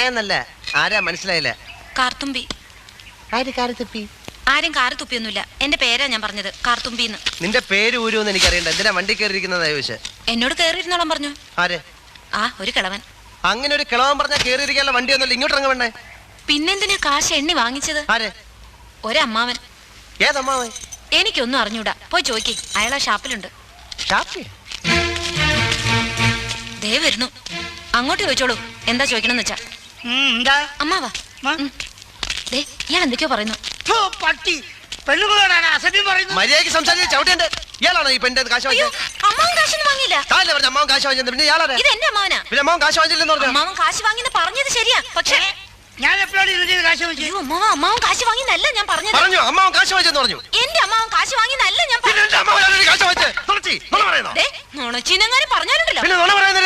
എന്നല്ല, ആരാ മനസ്സിലായില്ല? കാർത്തുമ്പി. ആര് കാർത്തുപ്പി? ആരും കാറ് തുപ്പിയൊന്നുമില്ല. എന്റെ പേരാ ഞാൻ പറഞ്ഞത്, കാർത്തുമ്പിന്ന്. നിന്റെ പേര് ഊരുവെന്ന് എനിക്കറിയണ്ട. എന്തിനാ വണ്ടി കയറിയിരിക്കുന്നതാ ചോദിച്ചേ? എന്നോട് കേറിയിരുന്നോളം പറഞ്ഞു. ആര്? ആ, ഒരു കിളവൻ. അങ്ങനെ ഒരു കിളവൻ പറഞ്ഞാൽ കേറിയിരിക്കാനുള്ള വണ്ടിയൊന്നുമില്ല. ഇങ്ങോട്ട് ഇറങ്ങ. പിന്നെന്തിനാ കാശ് എണ്ണി വാങ്ങിച്ചത്? ആര്? ഒരമ്മാവൻ. ഏതമ്മാവൻ? എനിക്കൊന്നും അറിഞ്ഞൂടാ, പോയി ചോദിക്കേ. അയാളാ ഷാപ്പിലുണ്ട്. ദേ വരുന്നു, അങ്ങോട്ട് ചോദിച്ചോളൂ. എന്താ ചോദിക്കണമെന്ന് വെച്ചാ. അമ്മാവാ, ദേ ഇയാൾ എന്തൊക്കെയോ പറയുന്നു. മര്യാദയ്ക്ക് സംസാരിച്ച് ചവിട്ടേണ്ട. ഇയാളാണോ ഈ പെണ്ണിന്റെ കാശ് വാങ്ങിയത്? അമ്മാവൻ കാശൊന്നും വാങ്ങിയില്ല. താല്ലേ പറഞ്ഞ അമ്മാവൻ കാശ് വാങ്ങിയത്? പിന്നെ ഇയാളാണ്. ഇത് എന്റെ അമ്മാവനാ. പിന്നെ അമ്മാവൻ കാശ് വാങ്ങിച്ചില്ലെന്ന് പറഞ്ഞു. അമ്മാവൻ കാശ് വാങ്ങിന്ന് പറഞ്ഞത് ശരിയാ, പക്ഷേ ഞാൻ എപ്പോഴാണ് ഇതിന്റെ കാശ് വാങ്ങിച്ചത്? അമ്മാവൻ കാശ് വാങ്ങിന്നല്ല ഞാൻ പറഞ്ഞത്. പറഞ്ഞു അമ്മാവൻ കാശ് വാങ്ങിച്ചെന്ന് പറഞ്ഞു. എന്റെ അമ്മാവൻ കാശ് വാങ്ങിന്നല്ല ഞാൻ കാശ് വാങ്ങിച്ചത്. നുണച്ചിനെങ്ങാനും പറഞ്ഞാലുണ്ടല്ലോ. പിന്നെ നുണ പറയുന്നത്